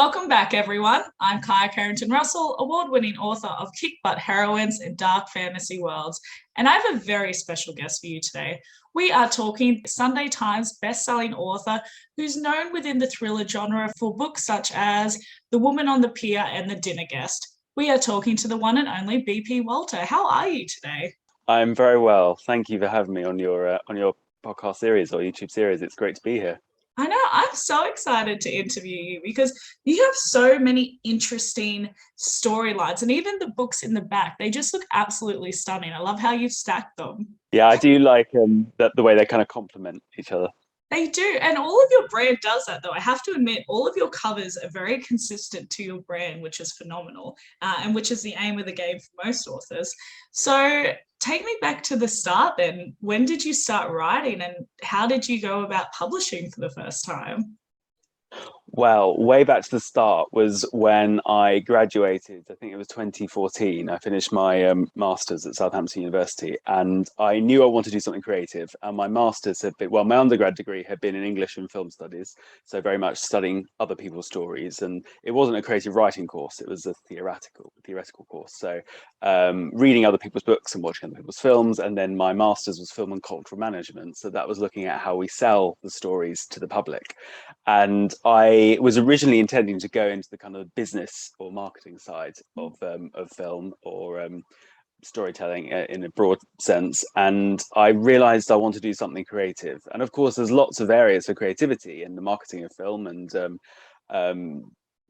Welcome back, everyone. I'm Carrington-Russell, award-winning author of Kick Butt Heroines in Dark Fantasy Worlds, and I have a very special guest for you today. We are talking Sunday Times best-selling author who's known within the thriller genre for books such as The Woman on the Pier and The Dinner Guest. We are talking to the one and only BP Walter. How are you today? I'm very well. Thank you for having me on your podcast series or YouTube series. It's great to be here. I know, I'm so excited to interview you because you have so many interesting storylines, and even the books in the back, they just look absolutely stunning. I love how you've stacked them. Yeah, I do like that the way they kind of complement each other. They do. And all of your brand does that, though. I have to admit, all of your covers are very consistent to your brand, which is phenomenal, and which is the aim of the game for most authors. So take me back to the start then. When did you start writing and how did you go about publishing for the first time? Well, way back to the start was when I graduated. I think it was 2014. I finished my master's at Southampton University, and I knew I wanted to do something creative. And my master's had been, well, my undergrad degree had been in English and film studies, so very much studying other people's stories. And it wasn't a creative writing course; it was a theoretical course. So reading other people's books and watching other people's films. And then my master's was film and cultural management, so that was looking at how we sell the stories to the public. And I was originally intending to go into the kind of business or marketing side of film or storytelling in a broad sense. And I realized I want to do something creative. And of course, there's lots of areas for creativity in the marketing of film, and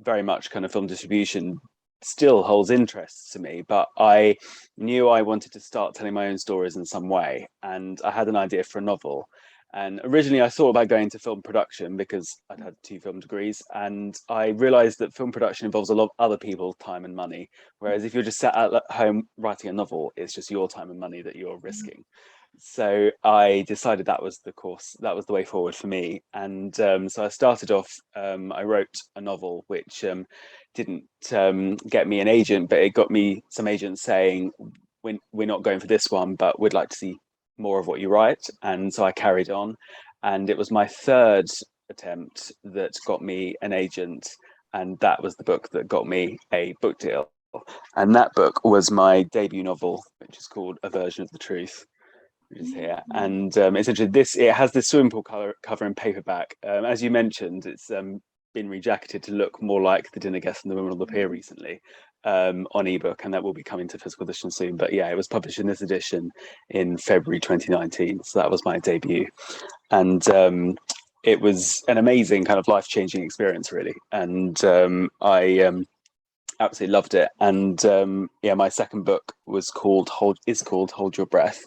very much kind of film distribution still holds interest to me. But I knew I wanted to start telling my own stories in some way. And I had an idea for a novel. And originally, I thought about going to film production because I'd had two film degrees, and I realised that film production involves a lot of other people's time and money. Whereas if you're just sat at home writing a novel, it's just your time and money that you're risking. So I decided that was the course, that was the way forward for me. And so I started off. I wrote a novel which didn't get me an agent, but it got me some agents saying, we're not going for this one, but we'd like to see more of what you write. And so I carried on, and it was my third attempt that got me an agent, and that was the book that got me a book deal. And that book was my debut novel, which is called A Version of the Truth, which is here. And essentially it has this swimming pool cover in paperback. As you mentioned, it's been rejacketed to look more like The Dinner Guest and The Woman on the Pier recently, on ebook, and that will be coming to physical edition soon. But yeah, it was published in this edition in February 2019, so that was my debut. And it was an amazing kind of life-changing experience, really. And I absolutely loved it. And yeah, my second book was called Hold Your Breath,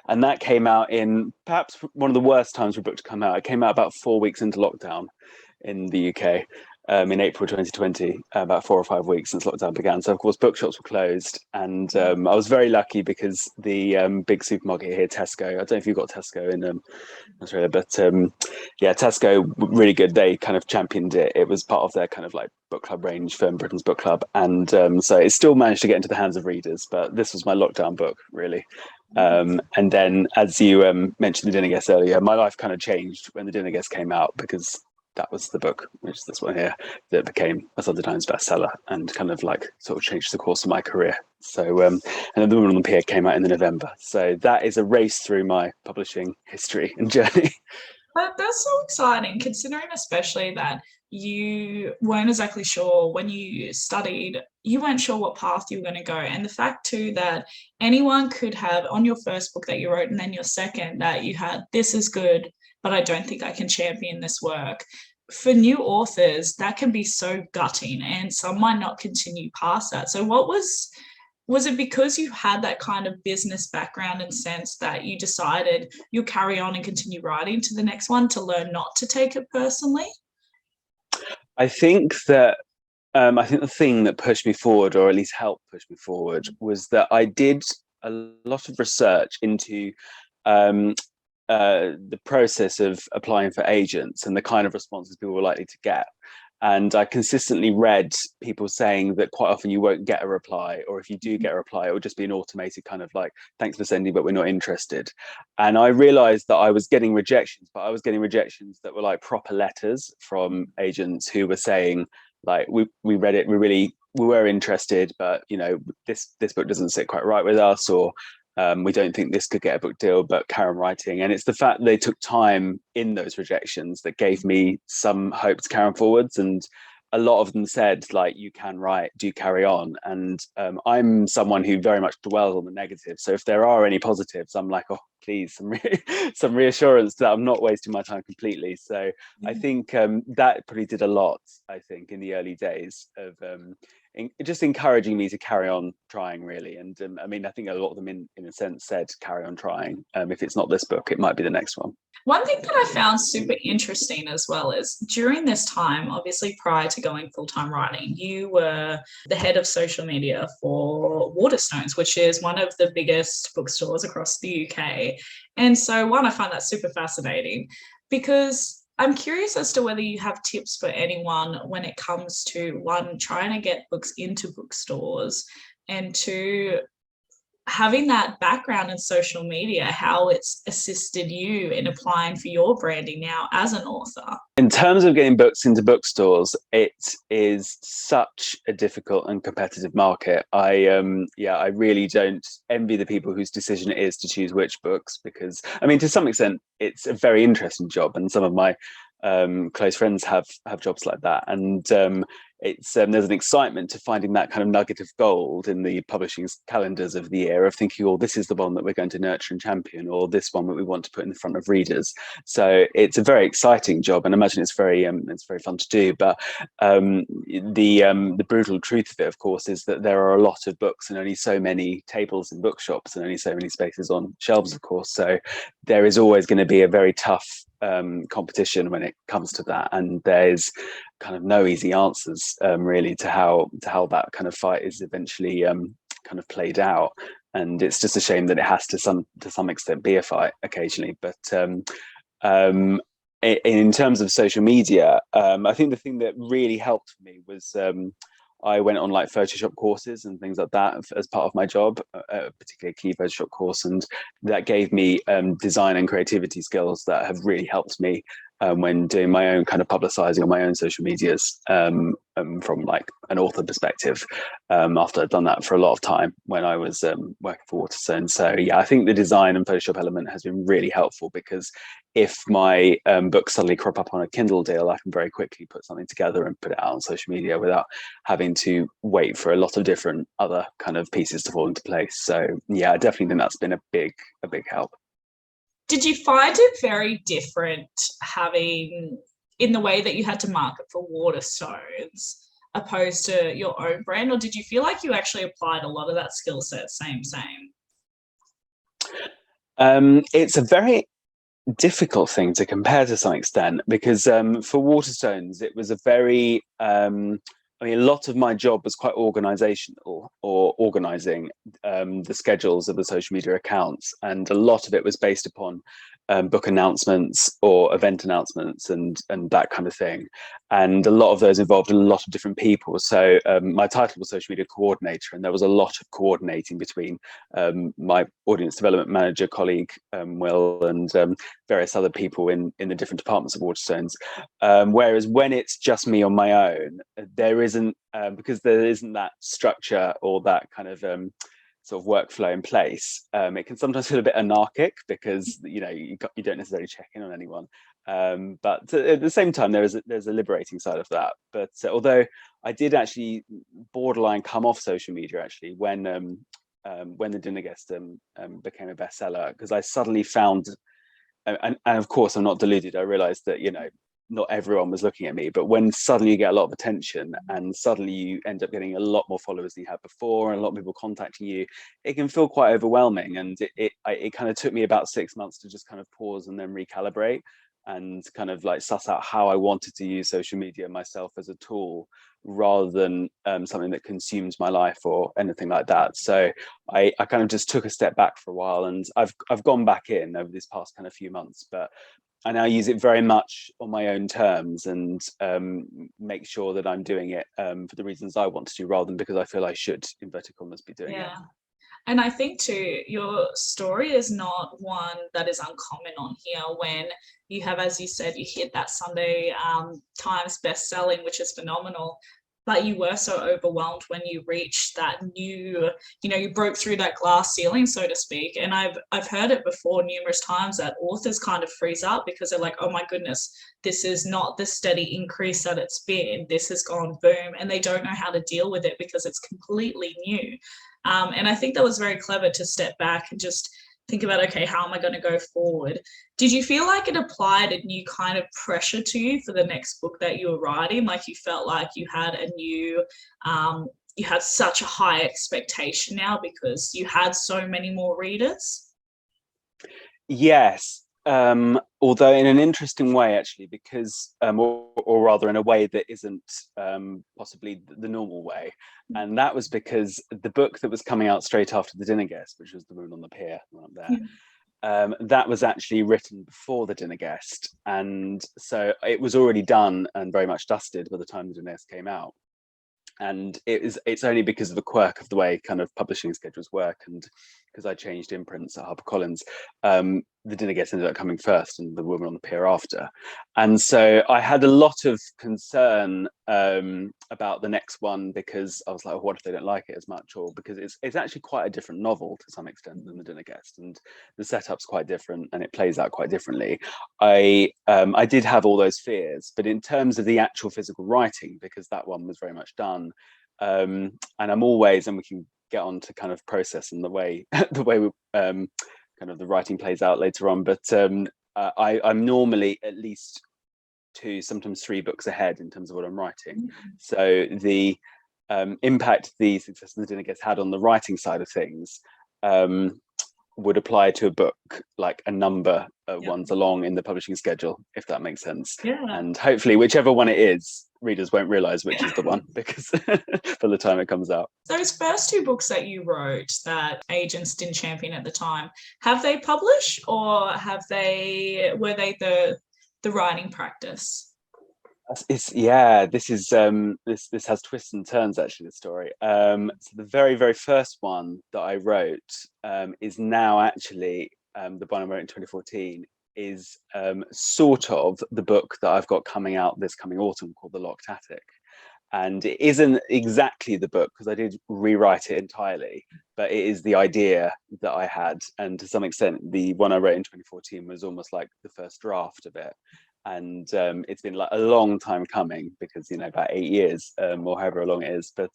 and that came out in perhaps one of the worst times for a book to come out. It came out about 4 weeks into lockdown in the UK, in April 2020, about 4 or 5 weeks since lockdown began. So, of course, bookshops were closed. And I was very lucky because the big supermarket here, Tesco, I don't know if you've got Tesco in Australia, but yeah, Tesco, really good. They kind of championed it. It was part of their kind of like book club range for Britain's Book Club. And so it still managed to get into the hands of readers. But this was my lockdown book, really. And then, as you mentioned The Dinner Guest earlier, my life kind of changed when The Dinner Guest came out, because that was the book, which is this one here, that became a Sunday Times bestseller and kind of like sort of changed the course of my career. So, and then The Woman on the Pier came out in November. So that is a race through my publishing history and journey. That's so exciting, considering especially that you weren't exactly sure when you studied, you weren't sure what path you were going to go. And the fact, too, that anyone could have on your first book that you wrote and then your second, that you had, this is good, but I don't think I can champion this work. For new authors, that can be so gutting, and some might not continue past that. So, was it because you had that kind of business background and sense that you decided you'll carry on and continue writing to the next one to learn not to take it personally? I think that the thing that pushed me forward, or at least helped push me forward, was that I did a lot of research into the process of applying for agents and the kind of responses people were likely to get. And I consistently read people saying that quite often you won't get a reply, or if you do get a reply, it will just be an automated kind of like, thanks for sending, but we're not interested. And I realized that I was getting rejections, but I was getting rejections that were like proper letters from agents who were saying, like we read it, we were interested, but this book doesn't sit quite right with us, or we don't think this could get a book deal, but carry on writing. And it's the fact that they took time in those rejections that gave me some hope to carry on forwards. And a lot of them said, like, you can write, do carry on. And I'm someone who very much dwells on the negative. So if there are any positives, I'm like, oh, please, some reassurance that I'm not wasting my time completely. So I think that probably did a lot, I think, in the early days of just encouraging me to carry on trying, really. And I mean, I think a lot of them in a sense said carry on trying. If it's not this book, it might be the next one. One thing that I found super interesting as well is during this time, obviously prior to going full-time writing, you were the head of social media for Waterstones, which is one of the biggest bookstores across the UK. And so one, I find that super fascinating because I'm curious as to whether you have tips for anyone when it comes to, one, trying to get books into bookstores, and two, having that background in social media, how it's assisted you in applying for your branding now as an author. In terms of getting books into bookstores, it is such a difficult and competitive market. I really don't envy the people whose decision it is to choose which books, because I mean, to some extent, it's a very interesting job, and some of my close friends have jobs like that, and it's there's an excitement to finding that kind of nugget of gold in the publishing calendars of the year, of thinking, oh, this is the one that we're going to nurture and champion, or this one that we want to put in the front of readers. So it's a very exciting job, and I imagine it's very fun to do. But the brutal truth of it, of course, is that there are a lot of books and only so many tables in bookshops and only so many spaces on shelves, of course. So there is always going to be a very tough competition when it comes to that, and there's kind of no easy answers really to how that kind of fight is eventually kind of played out. And it's just a shame that it has to some extent be a fight occasionally. But in terms of social media, I think the thing that really helped me was I went on like Photoshop courses and things like that as part of my job, particularly a key Photoshop course, and that gave me design and creativity skills that have really helped me when doing my own kind of publicizing on my own social medias from like an author perspective, after I'd done that for a lot of time when I was working for Waterstone. So yeah, I think the design and Photoshop element has been really helpful, because if my books suddenly crop up on a Kindle deal, I can very quickly put something together and put it out on social media without having to wait for a lot of different other kind of pieces to fall into place. So yeah, I definitely think that's been a big help. Did you find it very different having, in the way that you had to market for Waterstones, opposed to your own brand, or did you feel like you actually applied a lot of that skill set same? It's a very difficult thing to compare to some extent, because for Waterstones it was a very I mean, a lot of my job was quite organizational, or organizing the schedules of the social media accounts, and a lot of it was based upon book announcements or event announcements and that kind of thing. And a lot of those involved a lot of different people. So my title was social media coordinator, and there was a lot of coordinating between my audience development manager colleague Will, and various other people in the different departments of Waterstones. Whereas when it's just me on my own, there isn't because there isn't that structure or that kind of sort of workflow in place. It can sometimes feel a bit anarchic, because you don't necessarily check in on anyone. But at the same time, there's a liberating side of that. But although I did actually borderline come off social media actually when the Dinner Guest became a bestseller, because I suddenly found, and of course I'm not deluded, I realized that not everyone was looking at me, but when suddenly you get a lot of attention and suddenly you end up getting a lot more followers than you had before and a lot of people contacting you, it can feel quite overwhelming. And it kind of took me about 6 months to just kind of pause and then recalibrate and kind of like suss out how I wanted to use social media myself as a tool, rather than something that consumes my life or anything like that. So I kind of just took a step back for a while, and I've gone back in over this past kind of few months, but I now use it very much on my own terms, and make sure that I'm doing it for the reasons I want to do, rather than because I feel I should, inverted commas, be doing it. And I think too, your story is not one that is uncommon on here when you have, as you said, you hit that Sunday Times best-selling, which is phenomenal. But you were so overwhelmed when you reached that new, you broke through that glass ceiling, so to speak. And I've heard it before numerous times that authors kind of freeze up because they're like, oh my goodness, this is not the steady increase that it's been. This has gone boom, and they don't know how to deal with it because it's completely new. And I think that was very clever to step back and just think about, okay, how am I going to go forward? Did you feel like it applied a new kind of pressure to you for the next book that you were writing? Like you felt like you had a new, you had such a high expectation now because you had so many more readers? Yes, although in an interesting way, actually, because, or rather in a way that isn't possibly the normal way. And that was because the book that was coming out straight after The Dinner Guest, which was The Woman on the Pier, one up there, that was actually written before The Dinner Guest. And so it was already done and very much dusted by the time The Dinner Guest came out. And it's only because of a quirk of the way kind of publishing schedules work, and because I changed imprints at HarperCollins, The Dinner Guest ended up coming first and The Woman on the Pier after. And so I had a lot of concern about the next one, because I was like, oh, what if they don't like it as much? Or because it's actually quite a different novel to some extent than The Dinner Guest, and the setup's quite different and it plays out quite differently. I did have all those fears, but in terms of the actual physical writing, because that one was very much done, and I'm always, and we can get on to kind of process and the way we, kind of the writing plays out later on, but I'm normally at least 2, sometimes 3 books ahead in terms of what I'm writing. So the impact the success of The Dinner Guest had on the writing side of things would apply to a book like a number of ones along in the publishing schedule, if that makes sense. And hopefully whichever one it is, readers won't realize which is the one, because by the time it comes out. Those first 2 books that you wrote that agents didn't champion at the time, have they published, or were they the writing practice? This has twists and turns, actually, the story. So the very, very first one that I wrote is now actually the one I wrote in 2014 is sort of the book that I've got coming out this coming autumn, called The Locked Attic. And it isn't exactly the book, because I did rewrite it entirely, but it is the idea that I had. And to some extent, the one I wrote in 2014 was almost like the first draft of it. And it's been like a long time coming, because about 8 years or however long it is. But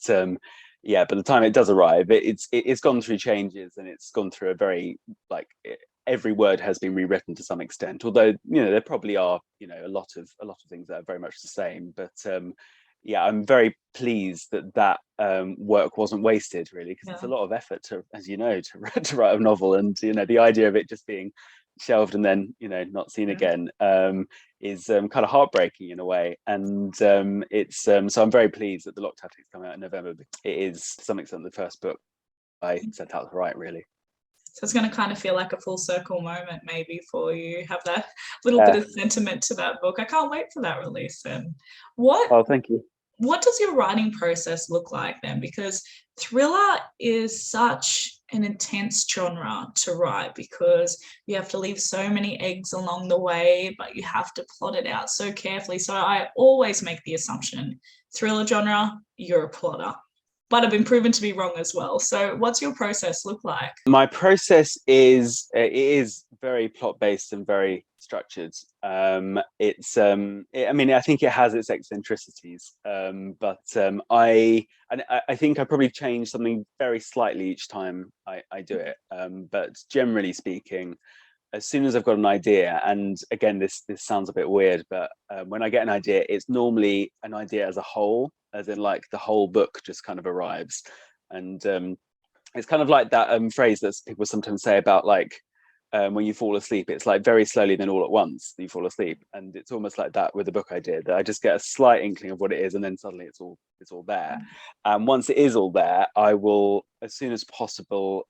yeah, by the time it does arrive, it's gone through changes, and it's gone through a very, like, every word has been rewritten to some extent, although there probably are a lot of things that are very much the same. But yeah, I'm very pleased that work wasn't wasted, really, because it's a lot of effort to, as you know, to write a novel. And the idea of it just being shelved and then not seen again is kind of heartbreaking in a way. And it's so I'm very pleased that The Locked Attic's coming out in November. It is, to some extent, the first book I set out to write, really. So it's going to kind of feel like a full circle moment maybe for you, have that little bit of sentiment to that book. I can't wait for that release. And Oh, thank you. What does your writing process look like then? Because thriller is such an intense genre to write, because you have to leave so many eggs along the way, but you have to plot it out so carefully. So I always make the assumption, thriller genre, you're a plotter. But I've been proven to be wrong as well. So what's your process look like? My process is very plot-based and very structured. I mean, I think it has its eccentricities, but I think I probably change something very slightly each time I do it. But generally speaking, as soon as I've got an idea, and again, this sounds a bit weird, but when I get an idea, it's normally an idea as a whole, as in like the whole book just kind of arrives. And it's kind of like that phrase that people sometimes say about, like, when you fall asleep, it's like very slowly, then all at once you fall asleep. And it's almost like that with the book idea, that I just get a slight inkling of what it is, and then suddenly it's all there. And once it is all there, I will, as soon as possible,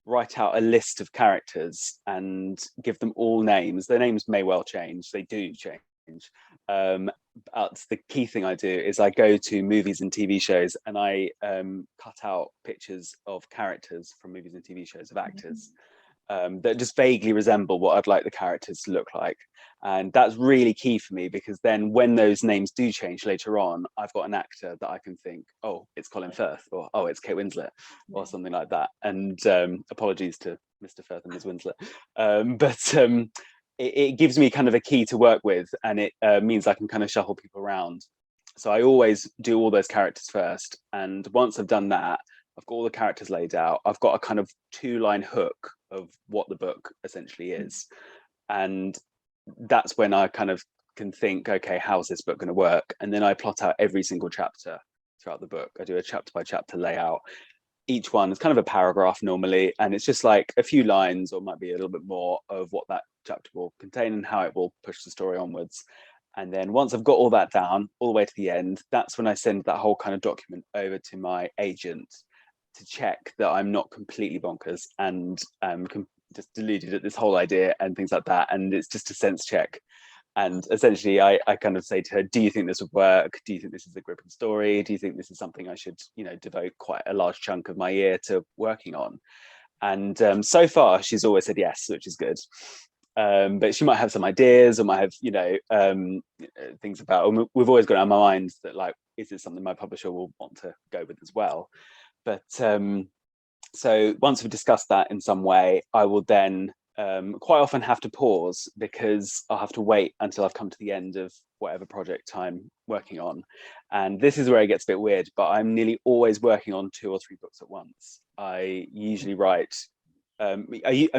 write out a list of characters and give them all names. Their names may well change, they do change, that's the key thing I do is I go to movies and TV shows and I cut out pictures of characters from movies and TV shows of actors that just vaguely resemble what I'd like the characters to look like. And that's really key for me because then when those names do change later on, I've got an actor that I can think, oh, it's Colin Firth, or oh, it's Kate Winslet, or something like that. And apologies to Mr. Firth and Ms. Winslet. But it gives me kind of a key to work with, and it means I can kind of shuffle people around. So I always do all those characters first. And once I've done that, I've got all the characters laid out. I've got a kind of 2-line hook of what the book essentially is. And that's when I kind of can think, okay, how's this book going to work? And then I plot out every single chapter throughout the book. I do a chapter by chapter layout. Each one is kind of a paragraph normally, and it's just like a few lines or might be a little bit more of what that chapter will contain and how it will push the story onwards. And then once I've got all that down all the way to the end, that's when I send that whole kind of document over to my agent to check that I'm not completely bonkers and just deluded at this whole idea and things like that. And it's just a sense check. And essentially, I kind of say to her, do you think this would work? Do you think this is a gripping story? Do you think this is something I should, devote quite a large chunk of my year to working on? And so far, she's always said yes, which is good. But she might have some ideas or might have, things about, and we've always got it in our minds that, like, is this something my publisher will want to go with as well? But so once we've discussed that in some way, I will then quite often have to pause because I'll have to wait until I've come to the end of whatever project I'm working on. And this is where it gets a bit weird, but I'm nearly always working on 2 or 3 books at once. I usually write, I'm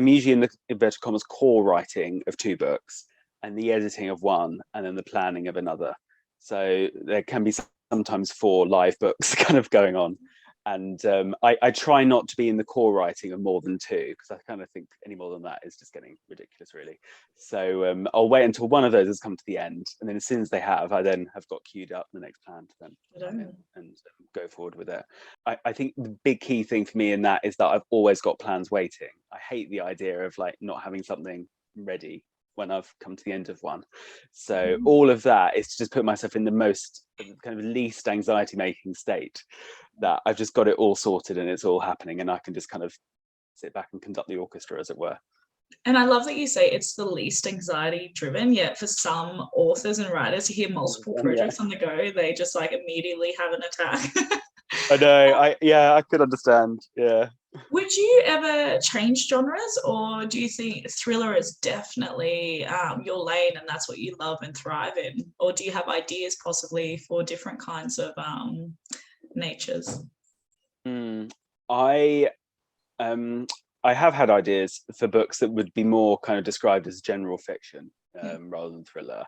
usually in the inverted commas core writing of 2 books and the editing of one and then the planning of another. So there can be sometimes 4 live books kind of going on. And I try not to be in the core writing of more than 2 because I kind of think any more than that is just getting ridiculous, really. So I'll wait until one of those has come to the end, and then as soon as they have, I then have got queued up the next plan to then and go forward with it. I think the big key thing for me in that is that I've always got plans waiting. I hate the idea of like not having something ready when I've come to the end of one. So all of that is to just put myself in the most kind of least anxiety making state, that I've just got it all sorted and it's all happening and I can just kind of sit back and conduct the orchestra, as it were. And I love that you say it's the least anxiety driven, yet for some authors and writers who hear multiple projects on the go, they just like immediately have an attack. I know, I could understand, yeah. Would you ever change genres, or do you think thriller is definitely your lane and that's what you love and thrive in? Or do you have ideas possibly for different kinds of natures? I have had ideas for books that would be more kind of described as general fiction rather than thriller.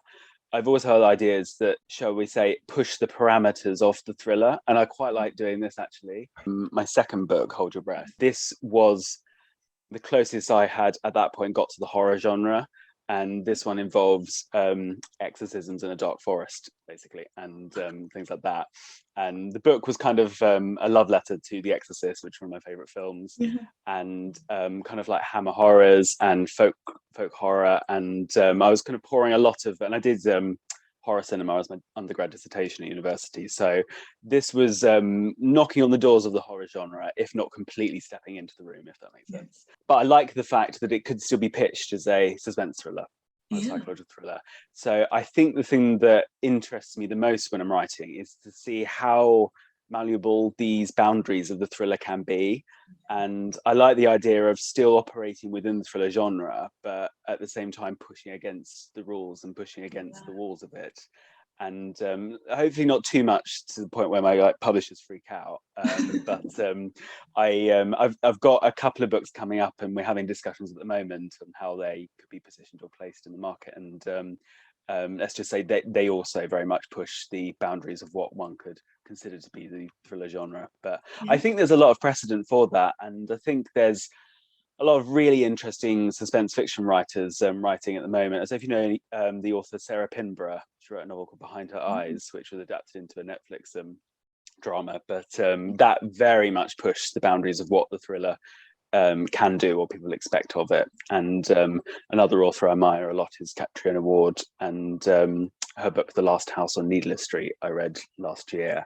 I've also had ideas that, shall we say, push the parameters of the thriller, and I quite like doing this actually. My second book, Hold Your Breath, this was the closest I had at that point got to the horror genre, and this one involves exorcisms in a dark forest, basically, and things like that. And the book was kind of a love letter to The Exorcist, which is one of my favorite films, and kind of like Hammer horrors and folk horror. And I was kind of pouring a lot of, and I did horror cinema as my undergrad dissertation at university. So this was knocking on the doors of the horror genre, if not completely stepping into the room, if that makes sense. But I like the fact that it could still be pitched as a suspense thriller, a psychological thriller. So I think the thing that interests me the most when I'm writing is to see how malleable these boundaries of the thriller can be. And I like the idea of still operating within the thriller genre, but at the same time pushing against the rules and pushing against the walls of it. And hopefully not too much to the point where my publishers freak out. But I've got a couple of books coming up, and we're having discussions at the moment on how they could be positioned or placed in the market. And let's just say they also very much push the boundaries of what one could consider to be the thriller genre. But I think there's a lot of precedent for that, and I think there's a lot of really interesting suspense fiction writers writing at the moment. As if you know the author Sarah Pinborough, she wrote a novel called Behind Her Eyes, which was adapted into a Netflix drama. But that very much pushed the boundaries of what the thriller can do or people expect of it. And another author I admire a lot is Catriona Ward, and her book, The Last House on Needless Street, I read last year,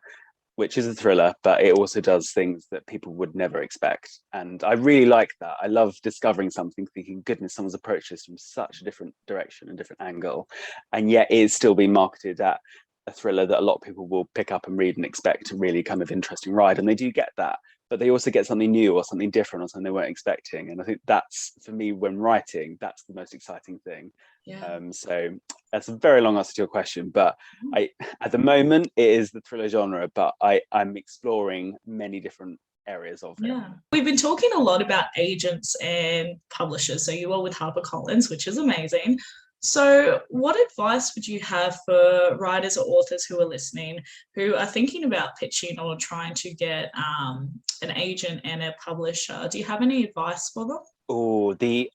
which is a thriller, but it also does things that people would never expect. And I really like that. I love discovering something, thinking, goodness, someone's approached this from such a different direction and different angle. And yet it's still being marketed at a thriller that a lot of people will pick up and read and expect a really kind of interesting ride. And they do get that, but they also get something new or something different or something they weren't expecting. And I think that's, for me, when writing, that's the most exciting thing. Yeah. So that's a very long answer to your question, but at the moment it is the thriller genre, but I'm exploring many different areas of it. Yeah. We've been talking a lot about agents and publishers. So you are with HarperCollins, which is amazing. So what advice would you have for writers or authors who are listening, who are thinking about pitching or trying to get an agent and a publisher? Do you have any advice for them? Oh, the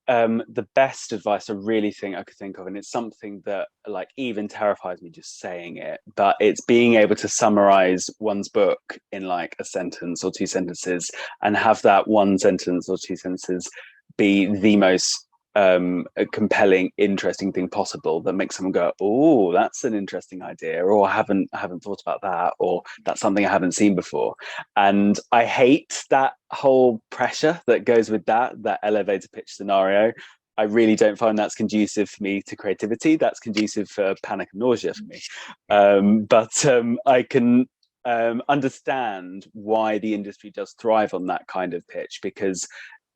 best advice I really think I could think of, and it's something that like even terrifies me just saying it, but it's being able to summarize one's book in like a sentence or two sentences, and have that one sentence or two sentences be the most compelling, interesting thing possible that makes someone go, "Oh, that's an interesting idea," or "I haven't thought about that," or "That's something I haven't seen before." And I hate that whole pressure that goes with that elevator pitch scenario. I really don't find that's conducive for me to creativity. That's conducive for panic and nausea for me. But I can understand why the industry does thrive on that kind of pitch, because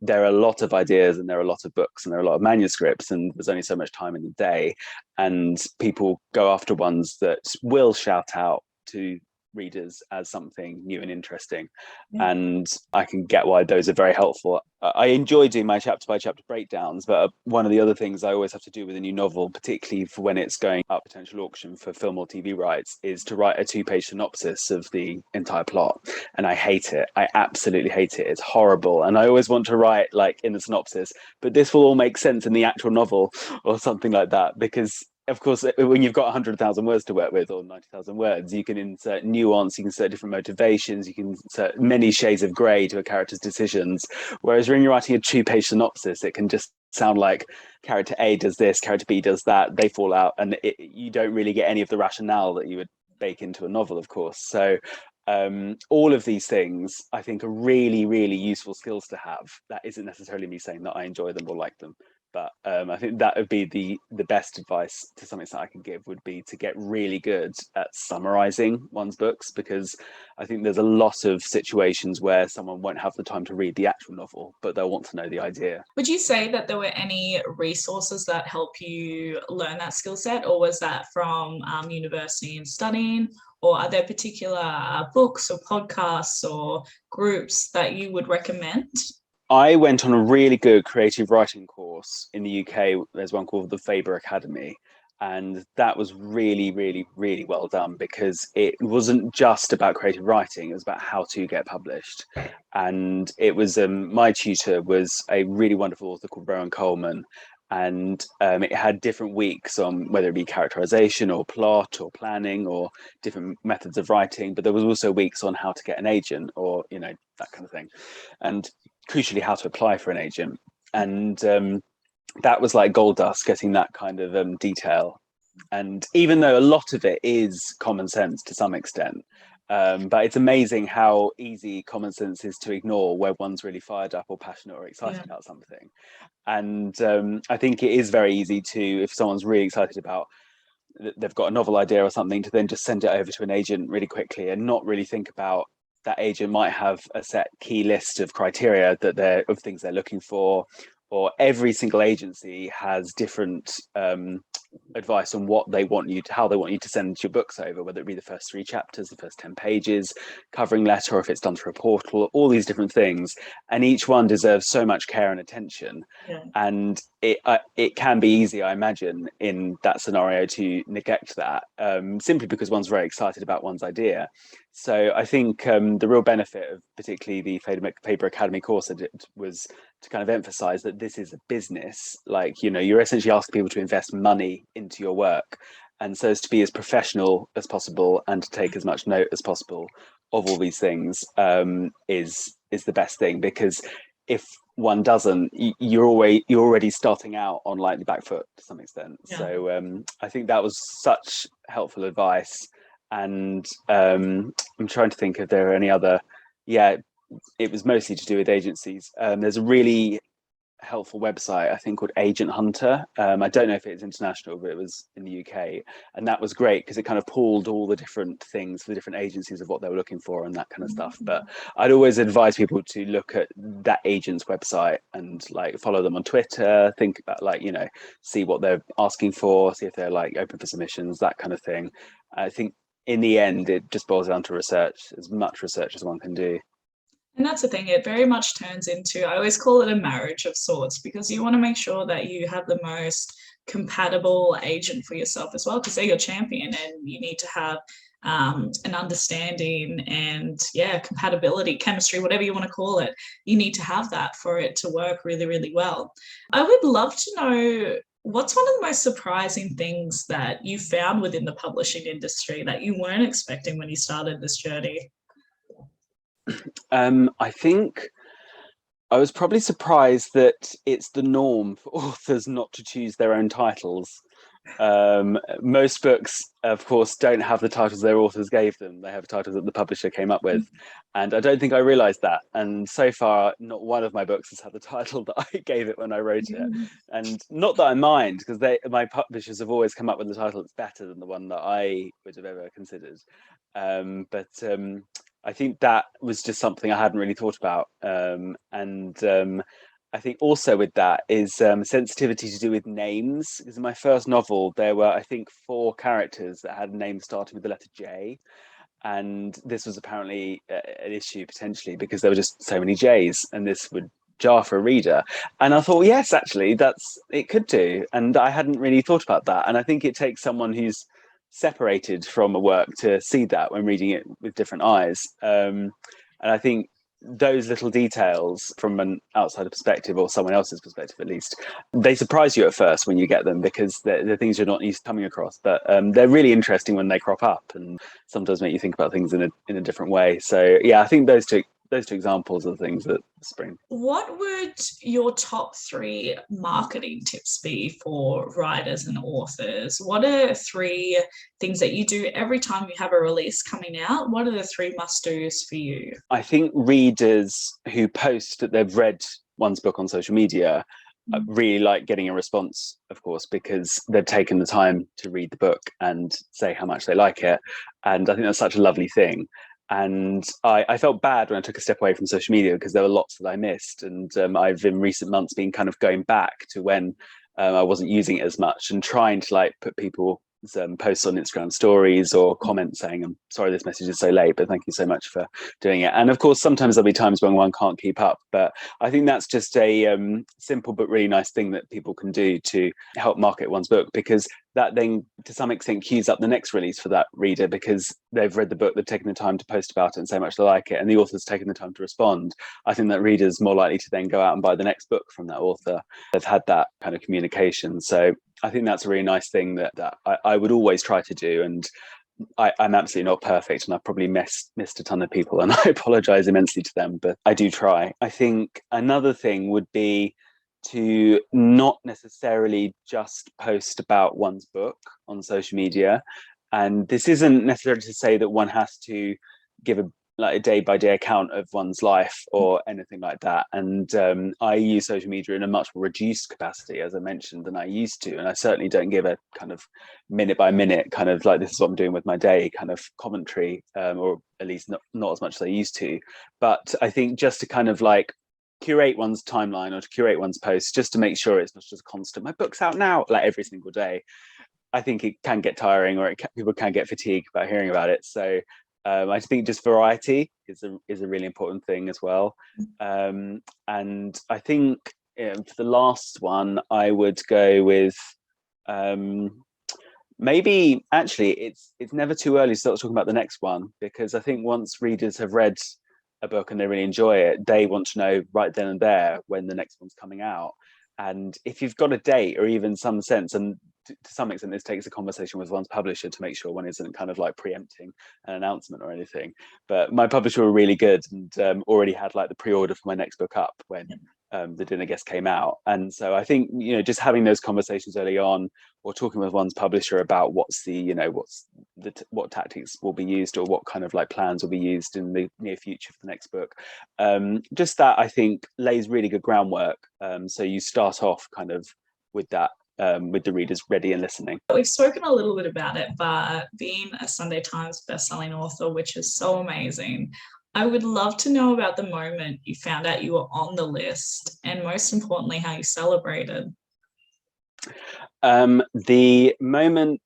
there are a lot of ideas and there are a lot of books and there are a lot of manuscripts, and there's only so much time in the day, and people go after ones that will shout out to readers as something new and interesting. And I can get why those are very helpful. I enjoy doing my chapter by chapter breakdowns, but one of the other things I always have to do with a new novel, particularly for when it's going up potential auction for film or TV rights, is to write a 2-page synopsis of the entire plot. And I hate it. I absolutely hate it. It's horrible. And I always want to write like in the synopsis, but this will all make sense in the actual novel or something like that, because of course, when you've got 100,000 words to work with, or 90,000 words, you can insert nuance, you can insert different motivations, you can insert many shades of grey to a character's decisions. Whereas when you're writing a 2-page synopsis, it can just sound like character A does this, character B does that, they fall out, and you don't really get any of the rationale that you would bake into a novel, of course. So all of these things, I think, are really, really useful skills to have. That isn't necessarily me saying that I enjoy them or like them. But I think that would be the best advice to something that I can give, would be to get really good at summarizing one's books, because I think there's a lot of situations where someone won't have the time to read the actual novel, but they'll want to know the idea. Would you say that there were any resources that help you learn that skill set, or was that from university and studying? Or are there particular books or podcasts or groups that you would recommend? I went on a really good creative writing course in the UK. There's one called the Faber Academy. And that was really, really, really well done, because it wasn't just about creative writing, it was about how to get published. And it was, my tutor was a really wonderful author called Rowan Coleman. And it had different weeks on whether it be characterization or plot or planning or different methods of writing. But there was also weeks on how to get an agent, or, that kind of thing. And crucially, how to apply for an agent. And that was like gold dust, getting that kind of detail. And even though a lot of it is common sense to some extent, but it's amazing how easy common sense is to ignore where one's really fired up or passionate or excited about something. And I think it is very easy to, if someone's really excited about, they've got a novel idea or something, to then just send it over to an agent really quickly and not really think about that agent might have a set key list of criteria of things they're looking for, or every single agency has different advice on how they want you to send your books over, whether it be the first 3 chapters, the first 10 pages, covering letter, or if it's done through a portal, all these different things. And each one deserves so much care and attention. And it can be easy, I imagine, in that scenario to neglect that, simply because one's very excited about one's idea. So I think the real benefit of particularly the Faber Academy course I did was to kind of emphasize that this is a business. Like, you're essentially asking people to invest money into your work. And so as to be as professional as possible and to take as much note as possible of all these things is the best thing, because if one doesn't, you're already starting out on like the back foot to some extent. Yeah. So I think that was such helpful advice. And I'm trying to think if there are any other. Yeah, it was mostly to do with agencies. There's a really helpful website, I think, called Agent Hunter. I don't know if it's international, but it was in the UK, and that was great because it kind of pulled all the different things for the different agencies of what they were looking for and that kind of stuff. But I'd always advise people to look at that agent's website and like follow them on Twitter, think about like, you know, see what they're asking for, see if they're like open for submissions, that kind of thing. I think in the end it just boils down to research, as much research as one can do. And that's the thing, it very much turns into, I always call it a marriage of sorts, because you want to make sure that you have the most compatible agent for yourself as well, because they're your champion and you need to have an understanding and, yeah, compatibility, chemistry, whatever you want to call it. You need to have that for it to work really, really well. I would love to know, what's one of the most surprising things that you found within the publishing industry that you weren't expecting when you started this journey? I think I was probably surprised that it's the norm for authors not to choose their own titles. Most books, of course, don't have the titles their authors gave them. They have titles that the publisher came up with. And I don't think I realised that. And so far, not one of my books has had the title that I gave it when I wrote it. And not that I mind, because my publishers have always come up with a title that's better than the one that I would have ever considered. But I think that was just something I hadn't really thought about. And I think also with that is sensitivity to do with names. Because in my first novel, there were, I think, 4 characters that had names starting with the letter J. And this was apparently an issue potentially because there were just so many J's, and this would jar for a reader. And I thought, well, yes, actually, it could do. And I hadn't really thought about that. And I think it takes someone who's separated from a work to see that when reading it with different eyes. And I think those little details from an outsider perspective, or someone else's perspective at least, they surprise you at first when you get them, because they're things you're not used to coming across. But they're really interesting when they crop up, and sometimes make you think about things in a different way. So yeah, I think those two examples are the things that spring. What would your top 3 marketing tips be for writers and authors? What are 3 things that you do every time you have a release coming out? What are the 3 must-dos for you? I think readers who post that they've read one's book on social media really like getting a response, of course, because they've taken the time to read the book and say how much they like it. And I think that's such a lovely thing. And I felt bad when I took a step away from social media, because there were lots that I missed. And I've in recent months been kind of going back to when I wasn't using it as much, and trying to like put people posts on Instagram stories or comments saying, I'm sorry this message is so late, but thank you so much for doing it. And of course, sometimes there'll be times when one can't keep up, but I think that's just a simple but really nice thing that people can do to help market one's book, because that then to some extent cues up the next release for that reader, because they've read the book, they've taken the time to post about it and say how much they like it, and the author's taken the time to respond. I think that reader's more likely to then go out and buy the next book from that author. They've had that kind of communication. So I think that's a really nice thing that I would always try to do. And I'm absolutely not perfect, and I've probably missed a ton of people, and I apologize immensely to them, but I do try. I think another thing would be to not necessarily just post about one's book on social media. And this isn't necessarily to say that one has to give a day-by-day account of one's life or anything like that. And I use social media in a much more reduced capacity, as I mentioned, than I used to. And I certainly don't give a kind of minute-by-minute kind of like, this is what I'm doing with my day kind of commentary, or at least not as much as I used to. But I think just to kind of like curate one's timeline, or to curate one's posts, just to make sure it's not just constant, my book's out now, like every single day. I think it can get tiring, or people can get fatigued about hearing about it. So I think just variety is a really important thing as well. And I think for the last one, I would go with maybe actually it's never too early to start talking about the next one, because I think once readers have read a book and they really enjoy it, they want to know right then and there when the next one's coming out. And if you've got a date or even some sense, and to some extent, this takes a conversation with one's publisher to make sure one isn't kind of like preempting an announcement or anything. But my publisher were really good, and already had like the pre-order for my next book up when the Dinner Guest came out. And so I think, just having those conversations early on, or talking with one's publisher about what tactics will be used, or what kind of like plans will be used in the near future for the next book. Just that, I think, lays really good groundwork. So you start off kind of with that, with the readers ready and listening. We've spoken a little bit about it, but being a Sunday Times bestselling author, which is so amazing, I would love to know about the moment you found out you were on the list, and most importantly, how you celebrated. The moment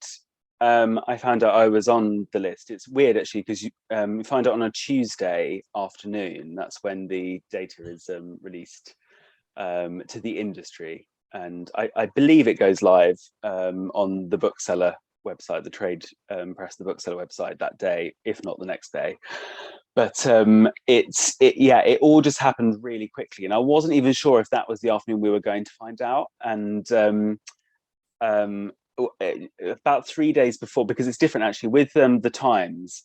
I found out I was on the list, it's weird actually, because you find out on a Tuesday afternoon. That's when the data is released to the industry. And I believe it goes live on the bookseller website, the trade press, the bookseller website that day, if not the next day. But it all just happened really quickly, and I wasn't even sure if that was the afternoon we were going to find out. And about 3 days before, because it's different actually with the Times.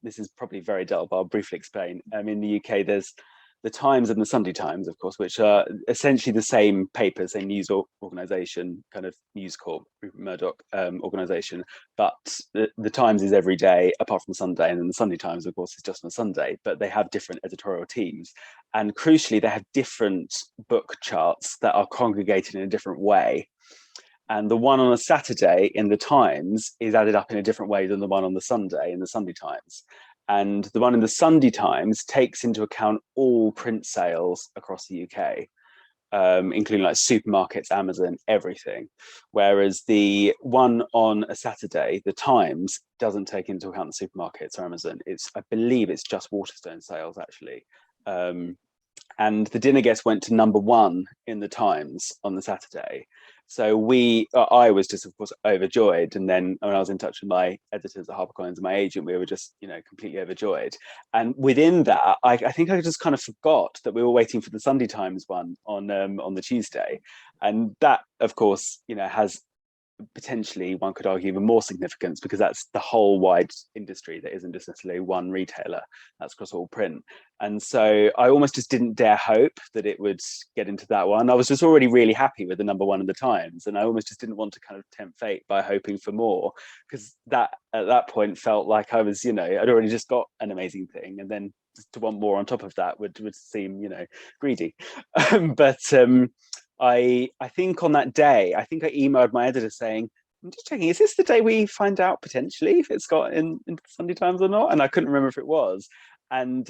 This is probably very dull, but I'll briefly explain. In the UK, there's the Times and the Sunday Times, of course, which are essentially the same paper, same news organisation, kind of News Corp, Rupert Murdoch organisation. But the Times is every day apart from Sunday, and then the Sunday Times, of course, is just on a Sunday. But they have different editorial teams, and crucially, they have different book charts that are congregated in a different way. And the one on a Saturday in the Times is added up in a different way than the one on the Sunday in the Sunday Times. And the one in the Sunday Times takes into account all print sales across the UK, including like supermarkets, Amazon, everything. Whereas the one on a Saturday, the Times, doesn't take into account the supermarkets or Amazon. I believe it's just Waterstone sales, actually. And the Dinner Guest went to #1 in the Times on the Saturday. So I was just, of course, overjoyed. And then when I was in touch with my editors at HarperCollins and my agent, we were just, completely overjoyed. And within that, I think I just kind of forgot that we were waiting for the Sunday Times one on the Tuesday. And that, of course, has potentially, one could argue, even more significance, because that's the whole wide industry that isn't just necessarily one retailer. That's across all print. And so I almost just didn't dare hope that it would get into that one. I was just already really happy with the #1 in the Times, and I almost just didn't want to kind of tempt fate by hoping for more, because that at that point felt like I was, I'd already just got an amazing thing, and then to want more on top of that would seem, greedy. But I think on that day, I think I emailed my editor saying, I'm just checking, is this the day we find out potentially if it's got in Sunday Times or not? And I couldn't remember if it was. And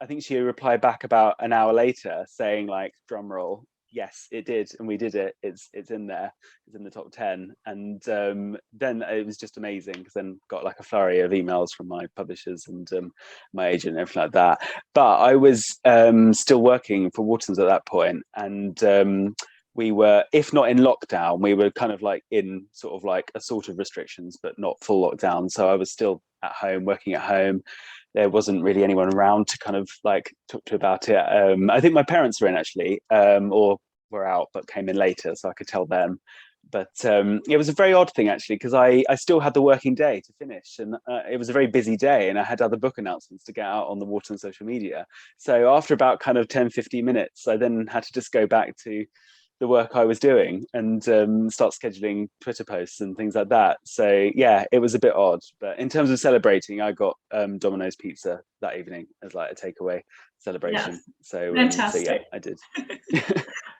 I think she replied back about an hour later saying, like, drum roll, yes, it did. And we did it. It's in there. It's in the top 10. And then it was just amazing, because then got like a flurry of emails from my publishers and my agent and everything like that. But I was still working for Watsons at that point, and we were, if not in lockdown, we were kind of like in sort of like a sort of restrictions, but not full lockdown. So I was still at home, working at home. There wasn't really anyone around to kind of like talk to about it. I think my parents were in actually, or were out, but came in later, so I could tell them. But it was a very odd thing actually, because I still had the working day to finish, and it was a very busy day, and I had other book announcements to get out on the Waterton social media. So after about kind of 10-15 minutes, I then had to just go back to the work I was doing and start scheduling Twitter posts and things like that. So yeah, it was a bit odd. But in terms of celebrating, I got Domino's pizza that evening as like a takeaway celebration. Yes. So Fantastic. So yeah, I did.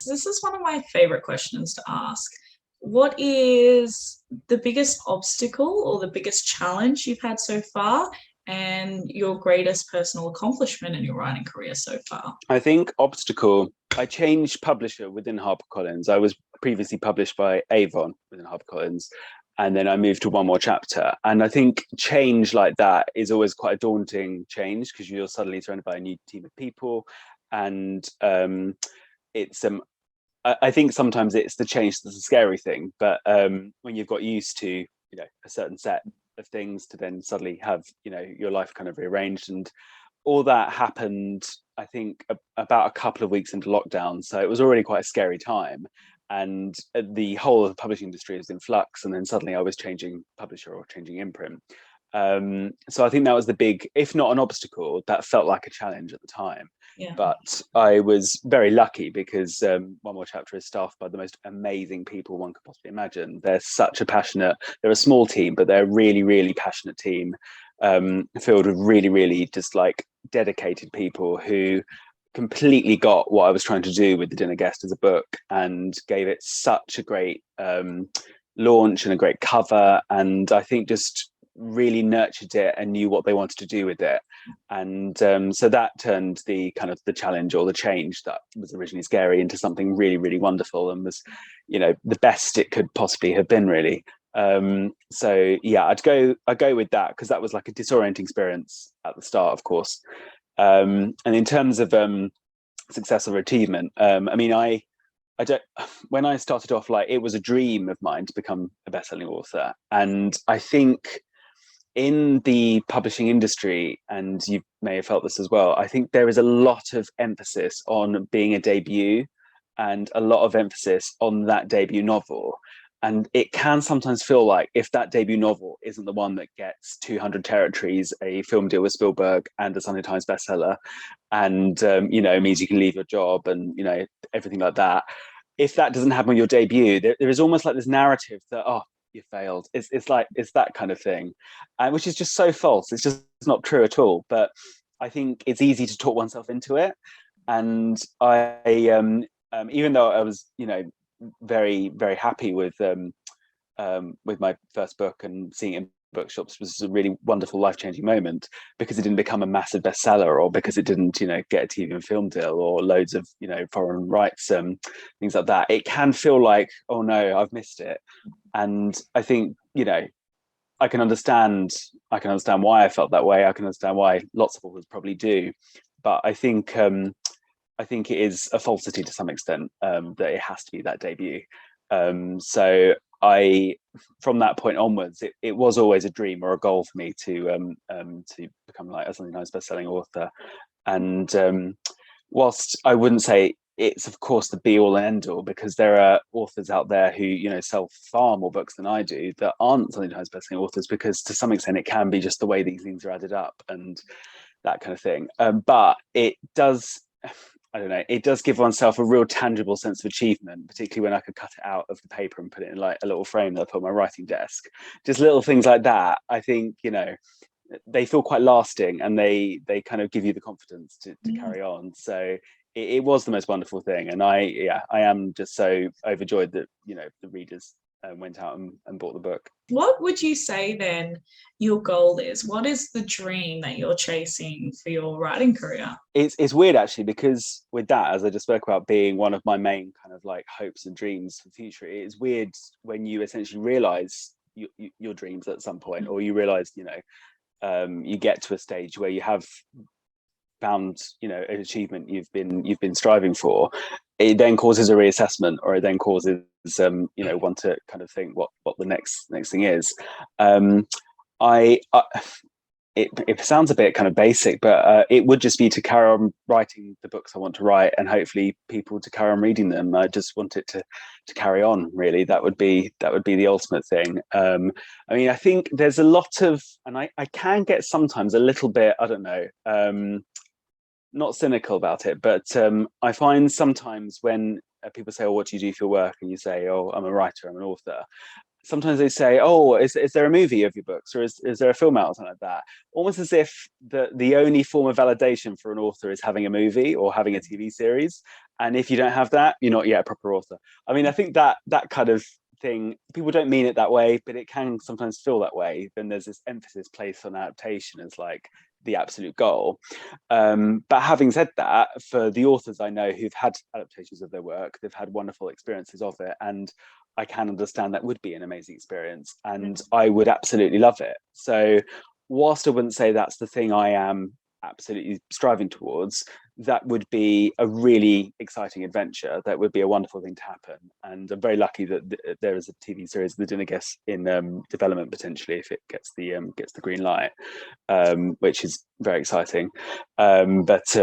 This is one of my favorite questions to ask. What is the biggest obstacle or the biggest challenge you've had so far, and your greatest personal accomplishment in your writing career so far? I think obstacle, I changed publisher within HarperCollins. I was previously published by Avon within HarperCollins, and then I moved to One More Chapter. And I think change like that is always quite a daunting change, because you're suddenly surrounded by a new team of people. And it's I think sometimes it's the change that's a scary thing. But when you've got used to a certain set of things, to then suddenly have your life kind of rearranged, and all that happened, I think, about a couple of weeks into lockdown. So it was already quite a scary time. and the whole of the publishing industry was in flux, and then suddenly I was changing publisher or changing imprint. So I think that was the big, if not an obstacle, that felt like a challenge at the time. Yeah. But I was very lucky because One More Chapter is staffed by the most amazing people one could possibly imagine. They're such a passionate, they're a small team, but they're a really, really passionate team, filled with really, really just like dedicated people who completely got what I was trying to do with The Dinner Guest as a book, and gave it such a great launch and a great cover. And I think just really nurtured it and knew what they wanted to do with it. And so that turned the kind of the challenge or the change that was originally scary into something really, really wonderful, and was, you know, the best it could possibly have been, really. So yeah, I'd go with that, because that was like a disorienting experience at the start, of course. And in terms of success or achievement, I mean, I don't, when I started off, like, it was a dream of mine to become a best-selling author. And I think in the publishing industry, and you may have felt this as well, I think there is a lot of emphasis on being a debut, and a lot of emphasis on that debut novel. And it can sometimes feel like if that debut novel isn't the one that gets 200 territories, a film deal with Spielberg, and a Sunday Times bestseller, and you know, means you can leave your job, and you know, everything like that. If that doesn't happen with your debut, there is almost like this narrative that, oh, you failed. It's like, it's that kind of thing, and which is just so false. It's just not true at all. But I think it's easy to talk oneself into it. And I, even though I was, you know, very, very happy with my first book, and seeing it in bookshops was a really wonderful, life-changing moment, because it didn't become a massive bestseller, or because it didn't, you know, get a TV and film deal, or loads of, you know, foreign rights, things like that. It can feel like, oh no, I've missed it. And I think, you know, I can understand why I felt that way. I can understand why lots of authors probably do. But I think it is a falsity to some extent, that it has to be that debut. So from that point onwards, it was always a dream or a goal for me to become like a Sunday Times bestselling author. And whilst I wouldn't say it's of course the be all and end all, because there are authors out there who, you know, sell far more books than I do that aren't Sunday Times bestselling authors, because to some extent it can be just the way these things are added up and that kind of thing. But it does, I don't know, it does give oneself a real tangible sense of achievement, particularly when I could cut it out of the paper and put it in like a little frame that I put on my writing desk. Just little things like that, I think, you know, they feel quite lasting, and they kind of give you the confidence to carry on. So it was the most wonderful thing. And I am just so overjoyed that, you know, the readers went out and bought the book. What would you say then your goal is? What is the dream that you're chasing for your writing career? It's weird actually, because with that, as I just spoke about being one of my main kind of like hopes and dreams for the future, it's weird when you essentially realize your dreams at some point, or you realize, you know, you get to a stage where you have found, you know, an achievement you've been striving for. It then causes a reassessment, or it then causes you know, one to kind of think what the next thing is. It sounds a bit kind of basic, but it would just be to carry on writing the books I want to write, and hopefully people to carry on reading them. I just want it to carry on, really. That would be the ultimate thing. I mean, I think there's a lot of, and I can get sometimes a little bit, I don't know, not cynical about it, but I find sometimes when people say, oh, what do you do for your work? And you say, oh, I'm a writer, I'm an author. Sometimes they say, oh, is there a movie of your books, or is there a film out or something like that? Almost as if the only form of validation for an author is having a movie or having a TV series. And if you don't have that, you're not yet a proper author. I mean, I think that kind of thing, people don't mean it that way, but it can sometimes feel that way. Then there's this emphasis placed on adaptation as like the absolute goal. But having said that, for the authors I know who've had adaptations of their work, they've had wonderful experiences of it, and I can understand that would be an amazing experience, and I would absolutely love it. So whilst I wouldn't say that's the thing I am absolutely striving towards, that would be a really exciting adventure. That would be a wonderful thing to happen, and I'm very lucky that there is a TV series, The Dinner Guest, in development potentially, if it gets the green light, which is very exciting. But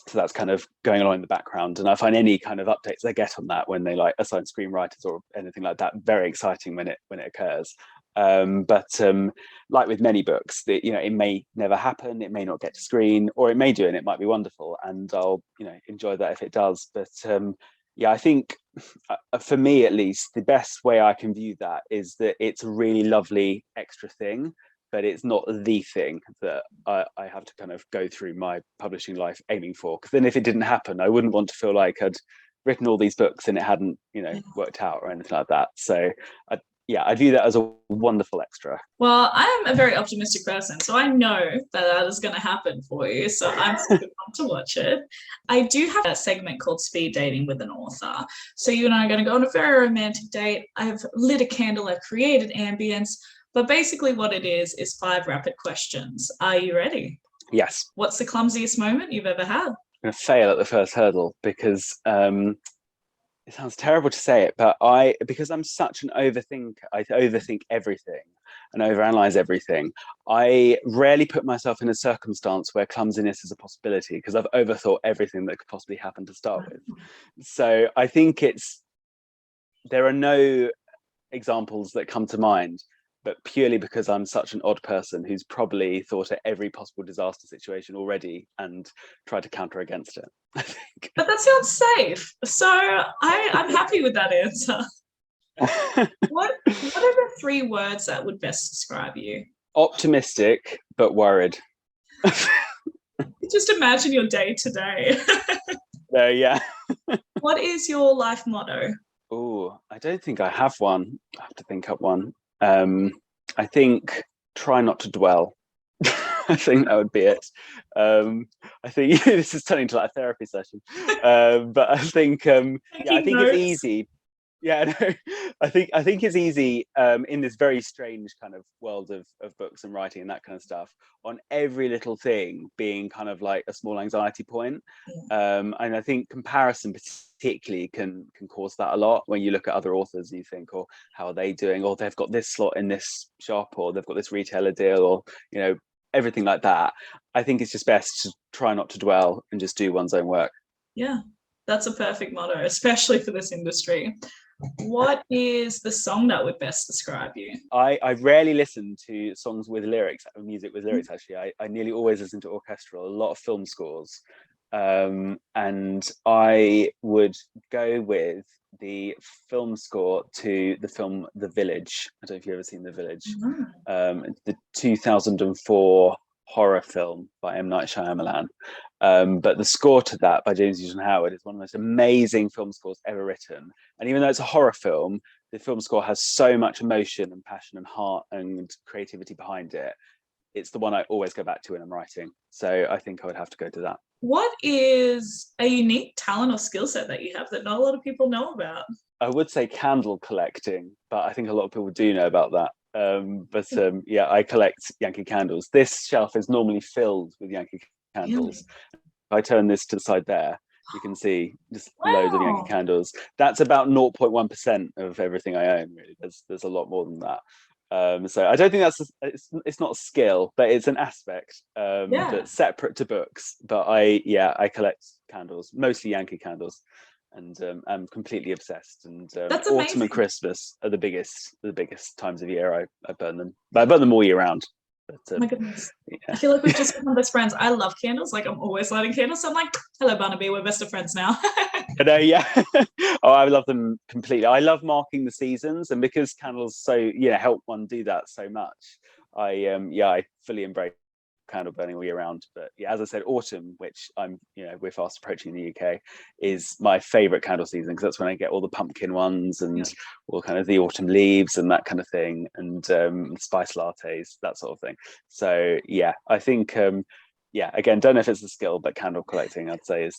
So that's kind of going along in the background, and I find any kind of updates they get on that when they like assign screenwriters or anything like that very exciting when it occurs. But like with many books, that it may never happen, it may not get to screen, or it may do, and it might be wonderful, and I'll enjoy that if it does. But yeah, I think for me at least, the best way I can view that is that it's a really lovely extra thing, but it's not the thing that I have to kind of go through my publishing life aiming for. Because then if it didn't happen, I wouldn't want to feel like I'd written all these books and it hadn't, worked out or anything like that. So I view that as a wonderful extra. Well, I am a very optimistic person, so I know that is going to happen for you. So I'm super pumped to watch it. I do have a segment called Speed Dating with an Author. So you and I are going to go on a very romantic date. I've lit a candle, I've created ambience. But basically what it is 5 rapid questions. Are you ready? Yes. What's the clumsiest moment you've ever had? I'm going to fail at the first hurdle because it sounds terrible to say it, but because I'm such an overthinker, I overthink everything and overanalyze everything. I rarely put myself in a circumstance where clumsiness is a possibility because I've overthought everything that could possibly happen to start with. So I think there are no examples that come to mind, but purely because I'm such an odd person who's probably thought of every possible disaster situation already and tried to counter against it, I think. But that sounds safe. So I'm happy with that answer. What are the 3 words that would best describe you? Optimistic, but worried. Just imagine your day today. Yeah. What is your life motto? Oh, I don't think I have one. I have to think up one. I think try not to dwell. I think that would be it. I think this is turning into like a therapy session, but I think it's easy. Yeah, no, I think it's easy in this very strange kind of world of books and writing and that kind of stuff, on every little thing being kind of like a small anxiety point. And I think comparison particularly can cause that a lot when you look at other authors and you think, oh, how are they doing? Or they've got this slot in this shop, or they've got this retailer deal, or everything like that. I think it's just best to try not to dwell and just do one's own work. Yeah, that's a perfect motto, especially for this industry. What is the song that would best describe you? I rarely listen to songs with lyrics, music with lyrics, actually. I nearly always listen to orchestral, a lot of film scores. And I would go with the film score to the film The Village. I don't know if you've ever seen The Village. The 2004 horror film by M. Night Shyamalan. But the score to that by James Newton Howard is one of the most amazing film scores ever written. And even though it's a horror film, the film score has so much emotion and passion and heart and creativity behind it. It's the one I always go back to when I'm writing. So I think I would have to go to that. What is a unique talent or skill set that you have that not a lot of people know about? I would say candle collecting, but I think a lot of people do know about that. Yeah, I collect Yankee candles. This shelf is normally filled with Yankee candles. If I turn this to the side there, you can see just loads of Yankee candles. That's about 0.1% of everything I own, really. There's a lot more than that. So I don't think it's not a skill, but it's an aspect that's separate to books. But I collect candles, mostly Yankee candles, and I'm completely obsessed. And autumn and Christmas are the biggest times of year I burn them. But I burn them all year round. But, my goodness. Yeah. I feel like we've just become best friends. I love candles. Like, I'm always lighting candles. So I'm like, hello, Barnaby, we're best of friends now. Yeah. Oh, I love them completely. I love marking the seasons, and because candles help one do that so much, I fully embrace candle burning all year round. But yeah, as I said, autumn, which we're fast approaching in the UK, is my favorite candle season, because that's when I get all the pumpkin ones and all kind of the autumn leaves and that kind of thing, and spice lattes, that sort of thing. So yeah, I think again, don't know if it's a skill, but candle collecting, I'd say, is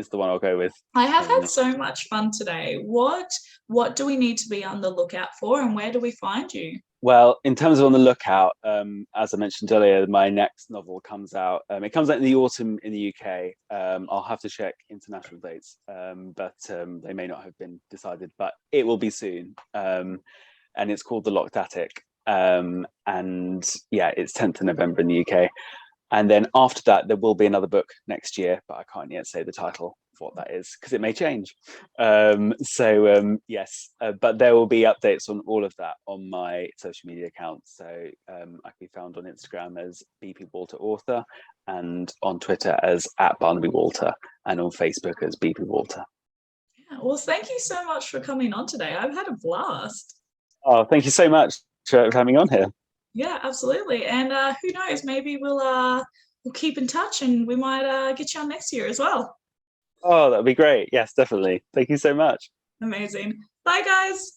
the one I'll go with. I have had so much fun today. What do we need to be on the lookout for, and where do we find you? Well, in terms of on the lookout, as I mentioned earlier, my next novel comes out. It comes out in the autumn in the UK. I'll have to check international dates, but they may not have been decided, but it will be soon. And it's called The Locked Attic. And yeah, it's 10th of November in the UK. And then after that, there will be another book next year, but I can't yet say the title of what that is because it may change. Yes, but there will be updates on all of that on my social media accounts. So I can be found on Instagram as BP Walter Author, and on Twitter as @BarnabyWalter, and on Facebook as BP Walter. Yeah, well, thank you so much for coming on today. I've had a blast. Oh, thank you so much for having on here. Yeah, absolutely. And who knows, maybe we'll keep in touch and we might get you on next year as well. Oh, that'd be great. Yes, definitely. Thank you so much. Amazing. Bye, guys.